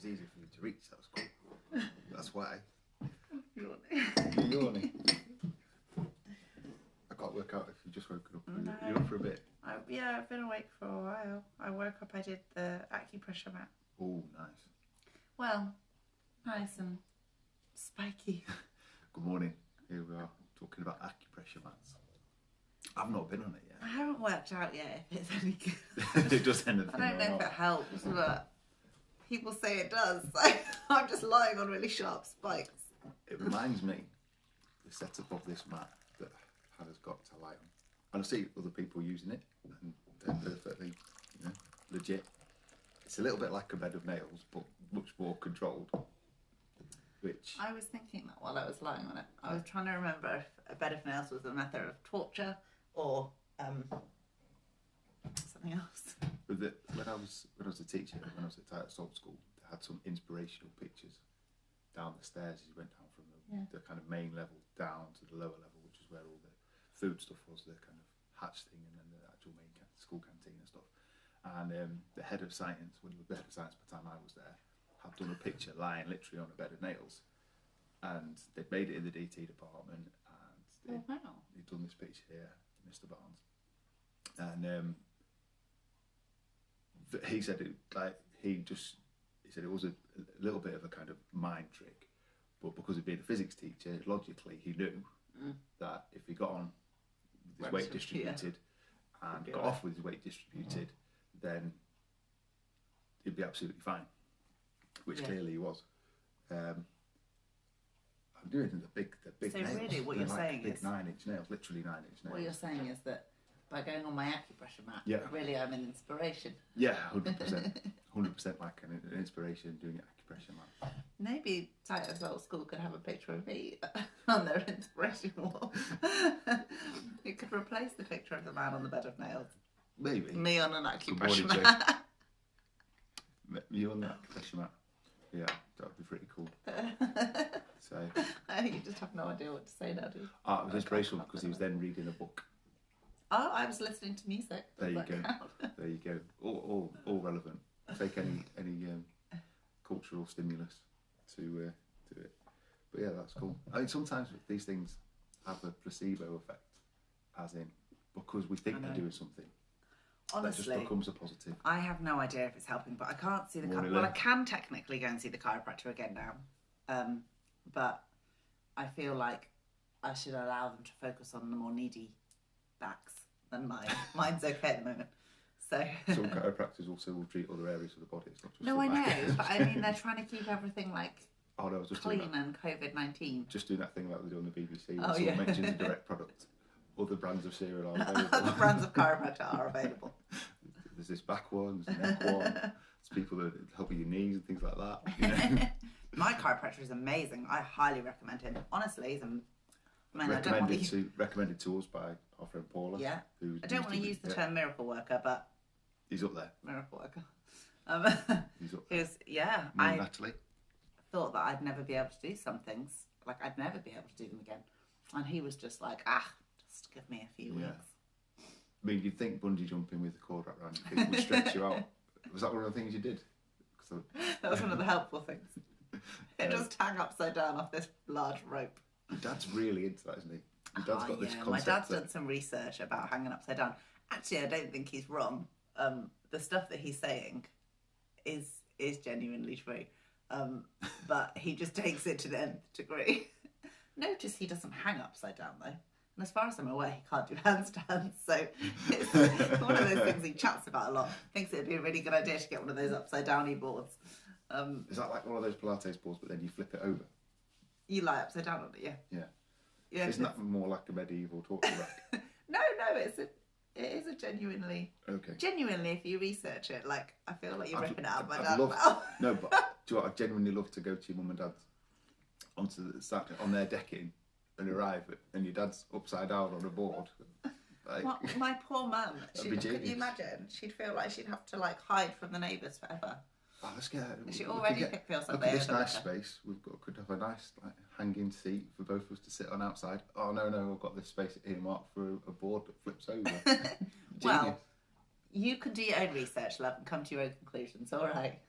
easy for you to reach. That was cool. That's why. Yawning. You're yawning. I can't work out if you just woken up. No. You're up for a bit. I've been awake for a while. I woke up, I did the acupressure mat. Oh, nice. Well, nice and spiky. Good morning. Here we are talking about acupressure mats. I've not been on it yet. I haven't worked out yet if it's any good. It does anything. I don't know if it helps, but people say it does. So I'm just lying on really sharp spikes. It reminds me the setup of this mat that Hannah's got to lie on. And I see other people using it, and they're perfectly, legit. It's a little bit like a bed of nails, but much more controlled. Which I was thinking that while I was lying on it. I was trying to remember if a bed of nails was a method of torture or something else. when I was a teacher, when I was at Titus Salt School, they had some inspirational pictures down the stairs as you went down from the kind of main level down to the lower level, which is where all the food stuff was, the kind of hatch thing, and then the actual main school canteen and stuff. And the head of science, when he was the head of science by the time I was there, had done a picture lying literally on a bed of nails, and they'd made it in the DT department, and he'd done this picture here, Mr. Barnes, and he said it he said it was a little bit of a kind of mind trick, but because of being a physics teacher, logically he knew that if he got on with his weight distributed and got off with his weight distributed, then he'd be absolutely fine, which clearly he was. I'm doing the big so nails. Really what They're you're saying big is 9-inch nails, literally 9-inch nails. what you're saying is that by going on my acupressure mat, Yeah. really I'm an inspiration. Yeah, 100%. 100% like an inspiration doing acupressure mat. Maybe Titus Old School could have a picture of me on their inspiration wall. It could replace the picture of the man on the bed of nails. Maybe. Me on an acupressure morning, mat. You on that acupressure mat? Yeah, that would be pretty cool. So You just have no idea what to say now, do you? it was inspirational because he was then reading a book. Oh, I was listening to music. There you Does go. that count? There you go. All relevant. Take any cultural stimulus to it. But yeah, that's cool. I mean, sometimes these things have a placebo effect, as in because we think they're doing something. Honestly, that just becomes a positive. I have no idea if it's helping, but I can't see the Well, I can technically go and see the chiropractor again now, but I feel like I should allow them to focus on the more needy backs than mine. Mine's okay at the moment. So Some chiropractors also will treat other areas of the body. It's not just no, the I back. know, but I mean they're trying to keep everything like Oh no, I was just clean doing that. and COVID-19. Just doing that thing like they do on the BBC. Oh, When someone mentions a yeah. direct product. Other brands of cereal are available. Other brands of chiropractor are available. There's this back one, there's a neck one. There's people that help with your knees and things like that. You know? My chiropractor is amazing. I highly recommend him. Honestly, he's Recommended to us by our friend Paula. Yeah. Who I don't want to use the term miracle worker, but he's up there. miracle worker. He's up He there. was, yeah. Me and I Natalie. thought that I'd never be able to do some things. Like, I'd never be able to do them again. And he was just like, just give me a few Yeah. weeks. I mean, you'd think bungee jumping with the cord wrapped around your feet would stretch you out. Was that one of the things you did? That was one of the helpful things. Just hang upside down off this large rope. Your dad's really into that, isn't he? Your dad's got this concept. My dad's that- done some research about hanging upside down. Actually, I don't think he's wrong. The stuff that he's saying is genuinely true. But he just takes it to the nth degree. Notice he doesn't hang upside down though. And as far as I'm aware, he can't do handstands. So it's one of those things he chats about a lot. Thinks it'd be a really good idea to get one of those upside downy boards. Is that like one of those Pilates balls, but then you flip it over? You lie upside down on it, yeah. Yeah. Yeah. Isn't that more like a medieval torture rack? No, it is a genuinely. Okay. Genuinely, if you research it, like I feel like you're ripping it out of my I'd dad's love- mouth. No, but do you know what? I'd genuinely love to go to your mum and dad's on their decking and arrive and your dad's upside down on a board. Like, My poor mum. That'd be Could genius. you imagine? She'd feel like she'd have to like hide from the neighbours forever. let's get. She we could already get- feels Look like at they this nice overlook her. space. Could have a nice hanging seat for both of us to sit on outside. Oh no, I've got this space earmarked for a board that flips over. Well, Genius. you can do your own research, love, and come to your own conclusions. All right.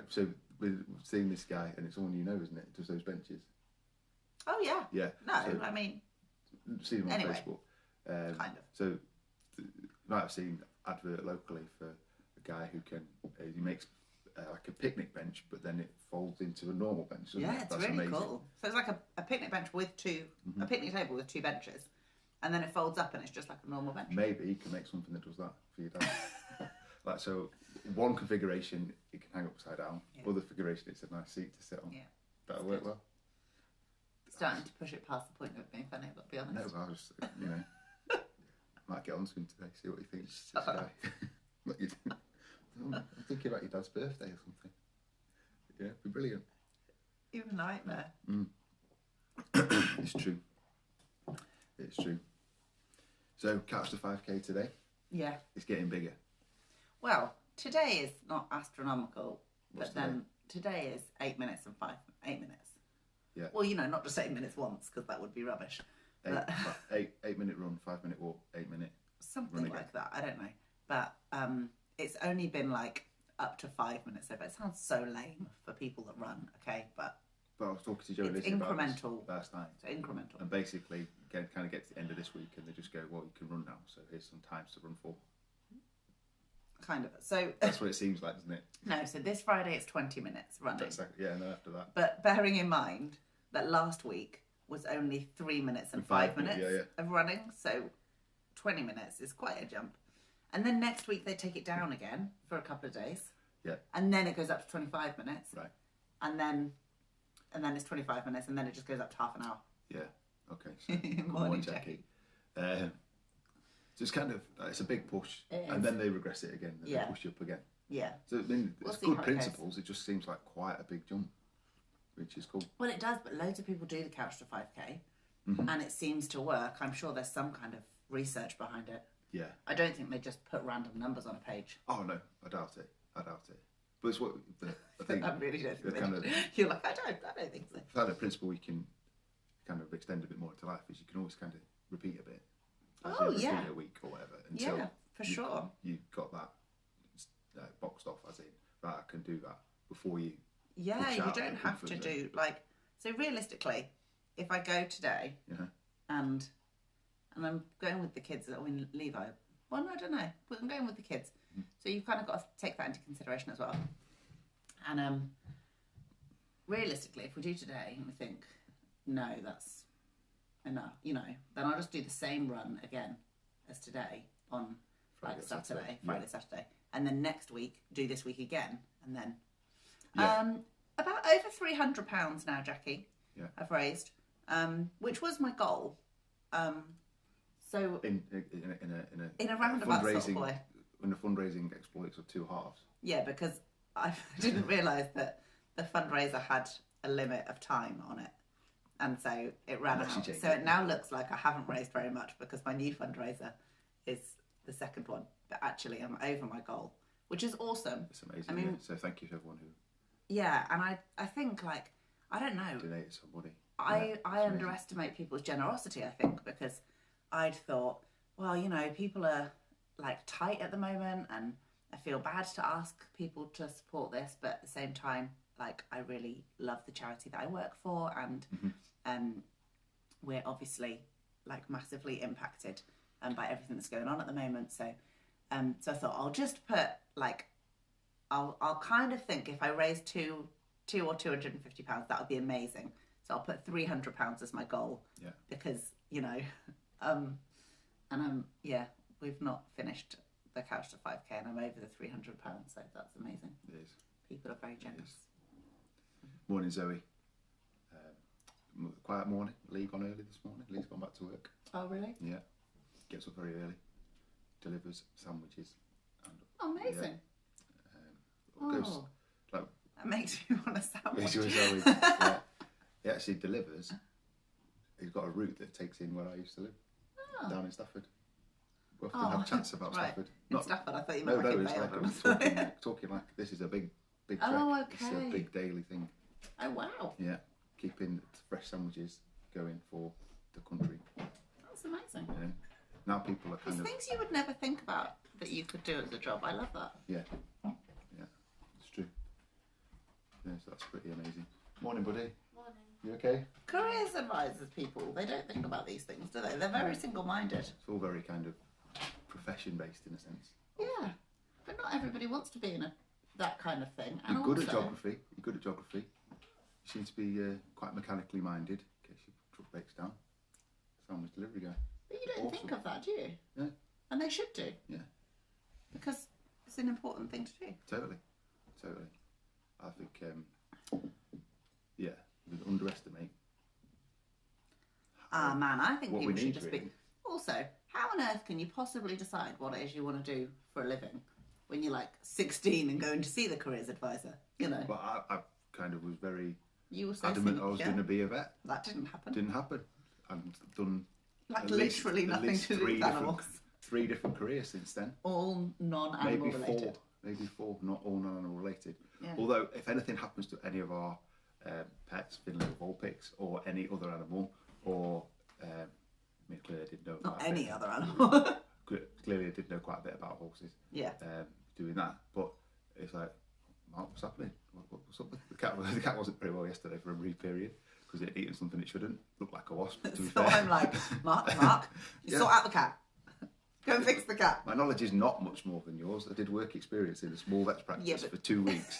So we're seeing this guy, and it's someone you know, isn't it? Does those benches? Oh yeah. Yeah. No, So, I mean, seen him on anyway, Facebook. kind of. So you might have seen advert locally for a guy who can he makes like a picnic bench, but then it folds into a normal bench. Yeah, it? it's That's really amazing. cool. So it's like a picnic bench with a picnic table with 2 benches, and then it folds up and it's just like a normal bench. Maybe you can make something that does that for your dad. Like, so one configuration it can hang upside down. Yeah. Other configuration it's a nice seat to sit on. Yeah. That'll work well. Starting to push it past the point of being funny, but be honest. No, but I was, might get on to him today, see what he thinks. This guy. What you think? I'm thinking about your dad's birthday or something. Yeah, it'd be brilliant. You're a nightmare. It's true. It's true. So, Couch to 5K today. Yeah. It's getting bigger. Well, today is not astronomical, What's but then today is 8 minutes and 8 minutes. Yeah. Well, not just 8 minutes once, because that would be rubbish. But 8 minute run, 5 minute walk, 8 minute. something like that. I don't know. But it's only been like up to 5 minutes so far. It sounds so lame for people that run, okay? But I was talking to Joe it's Lizzie about this incremental. last night. It's incremental. And basically, kind of get to the end of this week and they just go, well, you can run now, so here's some times to run for. Kind of. So That's what it seems like, doesn't it? no, so this Friday it's 20 minutes running. That's like, yeah, and then after that. But bearing in mind that last week was only 3 minutes and 5 minutes of running, so 20 minutes is quite a jump. And then next week they take it down again for a couple of days. Yeah. And then it goes up to 25 minutes. Right. And then it's 25 minutes, and then it just goes up to half an hour. Yeah. Okay. So, good Morning, Jackie. So it's kind of it's a big push, It and is. then they regress it again, and Yeah. they push you up again. Yeah. So I mean, We'll it's see good how it goes. principles. It just seems like quite a big jump, which is cool. Well, it does, but loads of people do the Couch to 5K, Mm-hmm. and it seems to work. I'm sure there's some kind of research behind it. Yeah. I don't think they just put random numbers on a page. Oh no, I doubt it. But it's what I think. I really don't think the they kind do. of You're like, I don't think so. the kind of principle we can kind of extend a bit more into life is you can always kind of repeat a bit. Like, Oh, repeat yeah. a week or whatever until Yeah, for sure. you've got that boxed off, as in right, I can do that before you. Yeah, push you out don't the have to comfort do like. So realistically, if I go today Yeah. and I'm going with the kids, I mean Levi. Well, no, I don't know, but I'm going with the kids, so you've kind of got to take that into consideration as well. And realistically, if we do today and we think, no, that's enough, then I'll just do the same run again as today on Friday, Saturday. Friday, Saturday, and then next week do this week again, and then Yeah. about over £300 now, Jackie. Yeah. I've raised, which was my goal. So In in a roundabout sort of fundraising, way. when the fundraising exploits of two halves. Yeah, because I didn't realise that the fundraiser had a limit of time on it. And so it ran Unless you out. change So it. it now looks like I haven't raised very much because my new fundraiser is the second one. But actually I'm over my goal, which is awesome. It's amazing. I mean- yeah. So thank you to everyone who Yeah, and I think I don't know. donated some money. I Yeah, it's amazing. underestimate people's generosity, I think, because I'd thought, well, people are like tight at the moment and I feel bad to ask people to support this, but at the same time, like I really love the charity that I work for and we're obviously like massively impacted by everything that's going on at the moment. So so I thought I'll just put like I'll kind of think if I raise two or £250, that would be amazing. So I'll put £300 as my goal. Yeah. Because, we've not finished the Couch to 5K and I'm over the £300, so that's amazing. It is. People are very generous. Morning, Zoe. Quiet morning. Lee gone early this morning. Lee's gone back to work. Oh, really? Yeah. Gets up very early. Delivers sandwiches. Amazing. Goes, Oh, like, that makes me want a sandwich. makes you a Zoe. Yeah. He actually delivers. He's got a route that takes in where I used to live, down in Stafford. We often have chats about right. Stafford. In Stafford, I thought you meant like in it's like Vale. talking like this is a big trek. Oh, It's a okay. big daily thing. Oh, wow. Yeah, keeping fresh sandwiches going for the country. That's amazing. You know? Now people are kind There's of things you would never think about that you could do as a job. I love that. yeah, it's true. Morning, buddy. Morning. You okay? Careers advisors, people, they don't think about these things, do they? They're very single-minded. It's all very kind of profession-based in a sense. Yeah, but not everybody wants to be in that kind of thing. And You're good at also- geography. You're good at geography. You seem to be quite mechanically minded, in case your truck breaks down. Sandwich delivery guy. But you don't think of that, do you? Yeah. And they should do. Yeah. Because it's an important thing to do. Totally. I think, yeah, we underestimate. Man, I think What we people should need, just really. be... Also, how on earth can you possibly decide what it is you want to do for a living when you're like 16 and going to see the careers advisor? You know, But I kind of was very you were so adamant single, I was yeah. going to be a vet. That didn't happen. Didn't happen. I've done Like at least- literally at nothing least to do three with different- animals. 3 different careers since then. All non-animal related. Maybe four, not all non-animal related. Yeah. Although, if anything happens to any of our pets, Finley or Vulpix, or any other animal, or I mean, clearly I did know Not quite a any bit. other animal. Clearly I did know quite a bit about horses. Yeah. Doing that, but it's like, Mark, what's happening? What's up with the cat? The cat wasn't very well yesterday for a breed period because it had eaten something it shouldn't. Looked like a wasp. To be So fair. I'm like, Mark, you Yeah. sort out the cat. Go and fix the cat. My knowledge is not much more than yours. I did work experience in a small vet's practice Yeah, but- for 2 weeks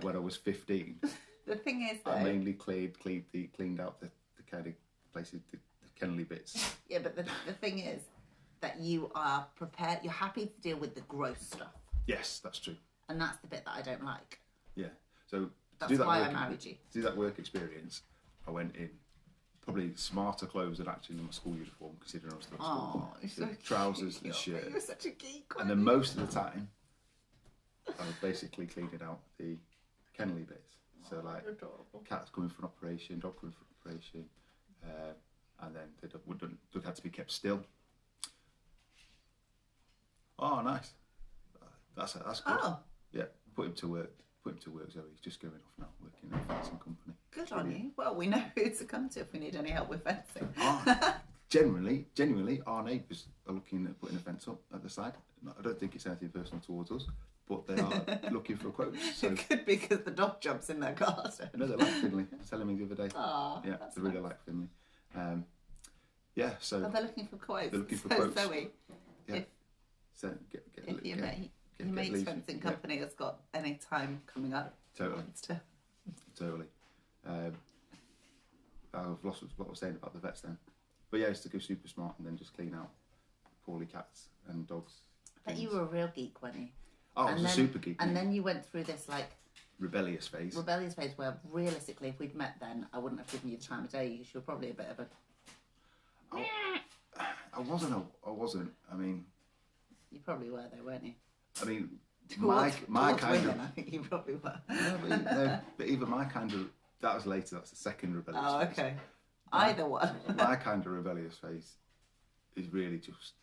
when I was 15. The thing is, I though, mainly cleaned out the kind of places, the kennelly bits. yeah, but the thing is that you are prepared. You're happy to deal with the gross stuff, Yes, that's true. and that's the bit that I don't like. Yeah. So to That's do that why I work, married you. to do that work experience, I went in probably smarter clothes than actually in my school uniform, considering I was still at school. Oh, you're so Trousers cute. and shirt. You're such a geek. And then most of the time, I was basically cleaning out the kennelly bits. So like adorable. cats coming for an operation, dog coming for an operation, and then they had to be kept still. Oh, nice. That's good. Oh, Yeah, put him to work. Zoe. He's just going off now, working in a fencing company. good on you. Well, we know who to come to if we need any help with fencing. Genuinely, our neighbours are looking at putting a fence up at the side. I don't think it's anything personal towards us, but they are looking for quotes. So, It could be because the dog jumps in their garden. no, they like Finley. I was telling me the other day. Oh, Yeah, that's they really nice. like Finley. Yeah, so Oh, they're looking for quotes. They're looking for so quotes. Zoe, Yeah. if, get if your get- mate, get your mate's leads. fencing Yeah. company has got any time coming up, Totally. wants to Totally. I've lost what I was saying about the vets then. But yeah, it's to go super smart and then just clean out poorly cats and dogs. But you things. were a real geek, weren't you? Oh, I was and a then, super geek. And then you went through this like rebellious phase. rebellious phase where realistically, if we'd met then, I wouldn't have given you the time of day because you were probably a bit of a. I wasn't. I mean, You probably were though, weren't you? my Towards kind women, of. I think you probably were. No, but even my kind of. That was later. That's the second rebellious Oh, phase. okay. Either one. My kind of rebellious phase is really just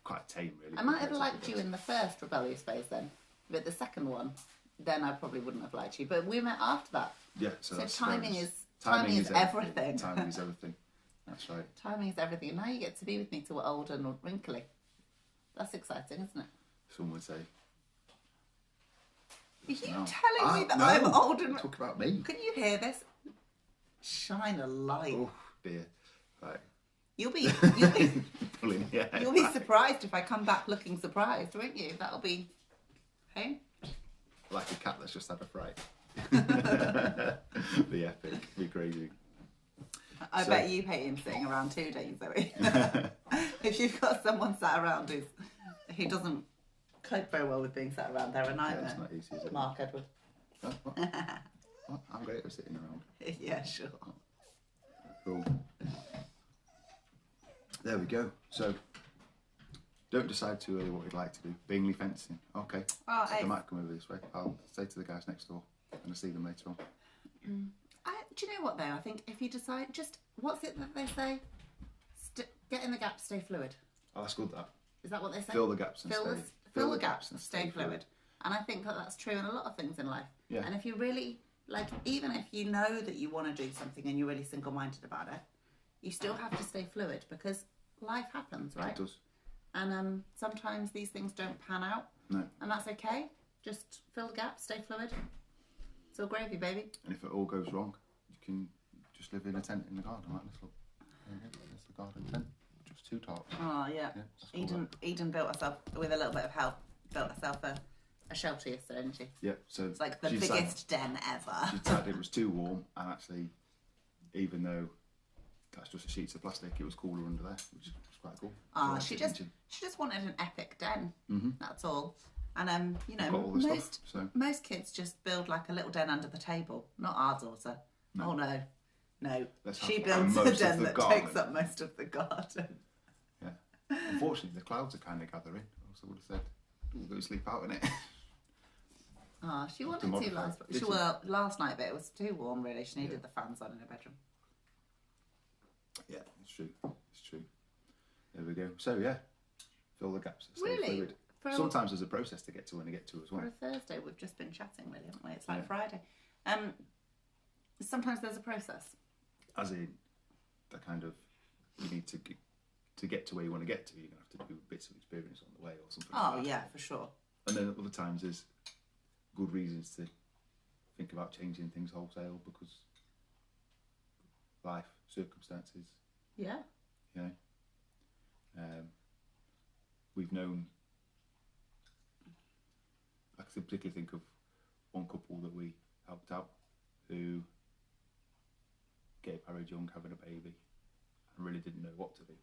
quite tame, really. I might have compared to liked the you rest. in the first rebellious phase then, but the second one, then I probably wouldn't have liked you. But we met after that. Yeah, So that's timing fair. is everything. Timing is everything. That's right. Timing is everything. And now you get to be with me till we're old and wrinkly. That's exciting, isn't it? Some would say. Are you No. telling me that No, I'm old and... talk about me. Can you hear this? Shine a light. Oh dear. Right. You'll be Pulling your hair you'll be back. surprised if I come back looking surprised, won't you? That'll be, hey. Like a cat that's just had a fright. Be epic. Be crazy. I So- bet you hate him sitting around too, don't you, Zoe? If you've got someone sat around who doesn't cope very well with being sat around, they're a Yeah, nightmare. it's not easy, is it? Mark Edward. Oh, what? What? I'm great at sitting around. Yeah, sure. Cool. There we go. So, don't decide too early what you'd like to do. Bingley fencing. Okay. Oh, They Ace. might come over this way. I'll say to the guys next door and I'll see them later on. Do you know what though? I think if you decide, just what's it that they say? Get in the gap, stay fluid. Oh, that's good, that. Is that what they say? Fill the gaps and stay. Fill the gaps and stay fluid. And I think that that's true in a lot of things in life. Yeah. And if you really like, even if you know that you want to do something and you're really single-minded about it, you still have to stay fluid because life happens, right? It does. And sometimes these things don't pan out, No. and that's okay. Just fill the gap, stay fluid. It's all gravy, baby. And if it all goes wrong, you can just live in a tent in the garden like this. Look, there's the garden tent. Just 2 tarps. Oh yeah. Eden built herself with a little bit of help. Built herself a shelter yesterday, didn't she? Yeah. So it's like the biggest den ever. She decided it was too warm, and actually, even though that's just a sheets of plastic, it was cooler under there, which was quite cool. Oh, she just wanted an epic den. Mm-hmm. That's all. And you know, most kids just build like a little den under the table. Not our daughter. No. Oh no. She builds a den that takes up most of the garden. Yeah. Unfortunately, the clouds are kind of gathering. I would have said, we'll go sleep out in it. Oh, she wanted to last night, but it was too warm. Really, she needed the fans on in her bedroom. Yeah, it's true. It's true. There we go. So yeah, fill the gaps. Really? Sometimes there's a process to get to and to get to as well. For a Thursday, we've just been chatting, really, haven't we? It's like Friday. Sometimes there's a process. As in, the kind of you need to get to where you want to get to. You're gonna have to do bits of experience on the way or something. Oh like that. Yeah, for sure. And then at other times there's good reasons to think about changing things wholesale because life circumstances. Yeah. You know, we've known. I can particularly think of one couple that we helped out who gave marriage young, having a baby, and really didn't know what to do,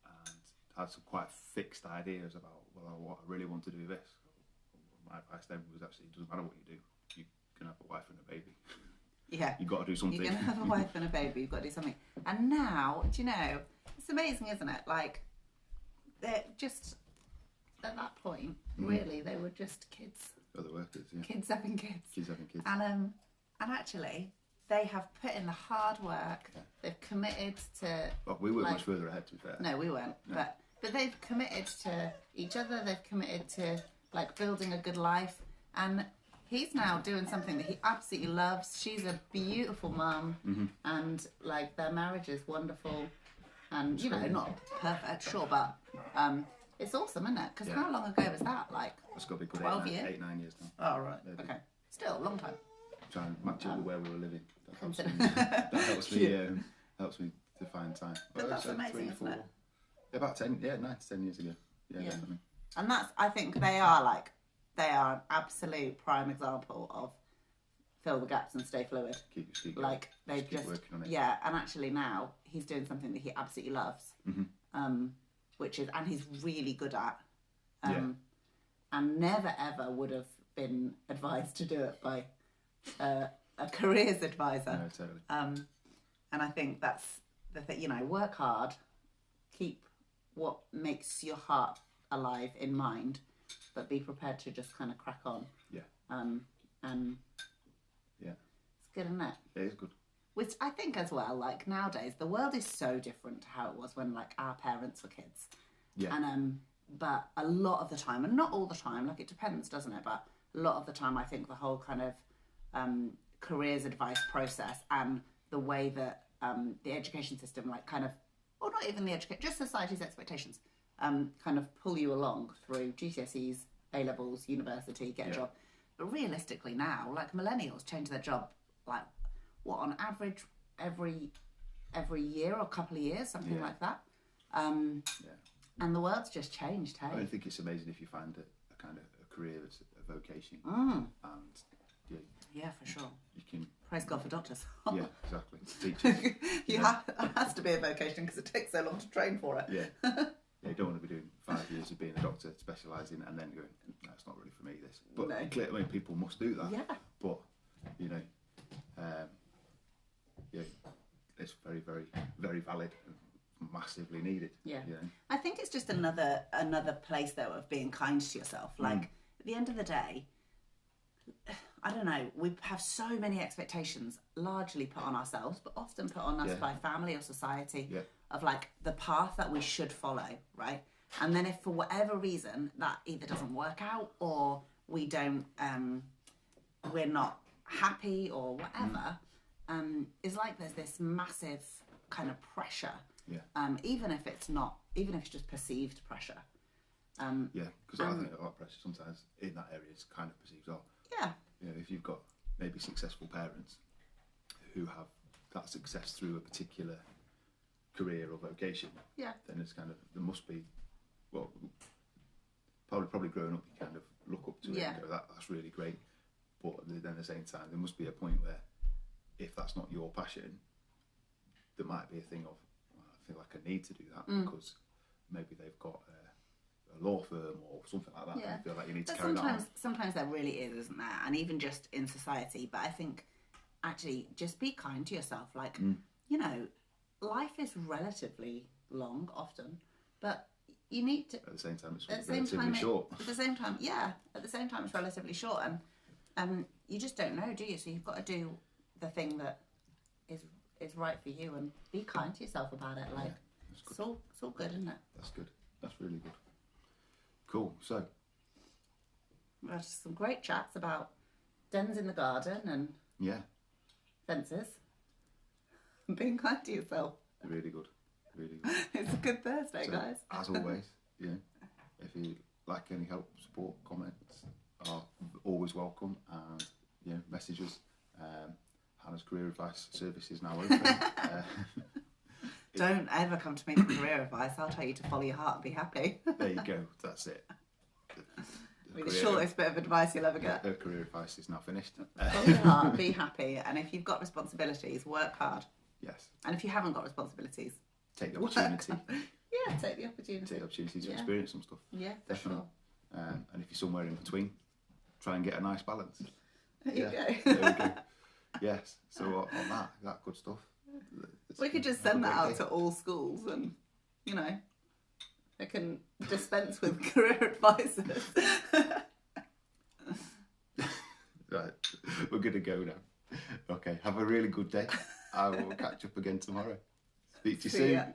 and had some quite fixed ideas about what I really want to do this. My advice then was actually, it doesn't matter what you do, you can have a wife and a baby. Yeah, you've got to do something. You're gonna have a wife and a baby. You've got to do something. And now, do you know? It's amazing, isn't it? Like, they're just at that point. Really, they were just kids. Other workers, yeah. Kids having kids. Kids having kids. And actually, they have put in the hard work. Yeah. They've committed to. Well, we weren't much further ahead, to be fair. No, we weren't. No. But they've committed to each other. They've committed to like building a good life, and he's now doing something that he absolutely loves. She's a beautiful mum, and like their marriage is wonderful, and you know, not perfect, sure, but it's awesome, isn't it? Because how long ago was that? Like, it's got to be good 12 years, 8-9 years now. Oh right, maybe. Okay, still a long time. Try and match it with where we were living. That helps me to find time. But that's amazing, isn't it? About 9 to 10 years ago. Yeah, definitely. And that's, I think they are an absolute prime example of fill the gaps and stay fluid. Keep like they just working on it. Yeah, and actually now he's doing something that he absolutely loves, which is, and he's really good at, and never ever would have been advised to do it by a careers advisor. No, totally. And I think that's the thing. You know, work hard, keep what makes your heart alive in mind, but be prepared to just kind of crack on. Yeah. And it's good, isn't it? It is good. Which I think as well, like nowadays, the world is so different to how it was when like our parents were kids. Yeah. And but a lot of the time, and not all the time, like it depends, doesn't it? But a lot of the time, I think the whole kind of careers advice process and the way that the education system, like kind of, or not even the education, just society's expectations, kind of pull you along through GCSEs, A-levels, university, get a job. But realistically now, like millennials change their job, like what, on average every year or a couple of years, something like that. And the world's just changed, hey? I think it's amazing if you find a kind of a career that's a vocation. And yeah, for sure. You can praise God for doctors. Yeah, exactly. Teachers. It has to be a vocation because it takes so long to train for it. Yeah. You don't want to be doing 5 years of being a doctor, specialising, and then going, no, it's not really for me, this. But clearly, people must do that. Yeah. But, you know, it's very, very, very valid and massively needed. Yeah. You know? I think it's just another place, though, of being kind to yourself. Like, at the end of the day, I don't know, we have so many expectations largely put on ourselves, but often put on us by family or society of like the path that we should follow, right? And then if for whatever reason that either doesn't work out or we don't, we're not happy or whatever, it's like there's this massive kind of pressure, even if it's just perceived pressure. Because I think a lot of pressure sometimes in that area is kind of perceived. Yeah. You know, if you've got maybe successful parents who have that success through a particular career or vocation, Yeah. then it's kind of, there must be, well, probably growing up, you kind of look up to it and go, that's really great. But then at the same time, there must be a point where, if that's not your passion, there might be a thing of, well, I feel like I need to do that because maybe they've got a law firm or something like that, and you feel like you need to carry that on. Sometimes there really is, isn't there? And even just in society. But I think, actually, just be kind to yourself. Like, you know, life is relatively long often, but you need to... At the same time, it's relatively short. At the same time, it's relatively short. And you just don't know, do you? So you've got to do the thing that is right for you and be kind to yourself about it. Like, it's all good, isn't it? That's good. That's really good. Cool. So... we had some great chats about dens in the garden and fences. Being kind to yourself. Really good. Really good. It's a good Thursday, guys. As always, if you like any help, support, comments are always welcome, and messages. Hannah's career advice service is now open. Don't ever come to me for career advice. I'll tell you to follow your heart and be happy. There you go. That's it. The shortest bit of advice you'll ever get. Her career advice is now finished. Follow your heart, be happy, and if you've got responsibilities, work hard. Yes. And if you haven't got responsibilities, take the opportunity. Take the opportunity. Take the opportunity to experience some stuff. Yeah, definitely. Sure. And if you're somewhere in between, try and get a nice balance. There you go. There we go. Yes. So on that good stuff. We could just send that out to all schools, and they can dispense with career advisors. Right, we're gonna go now. Okay, have a really good day. I will catch up again tomorrow. Speak to you soon.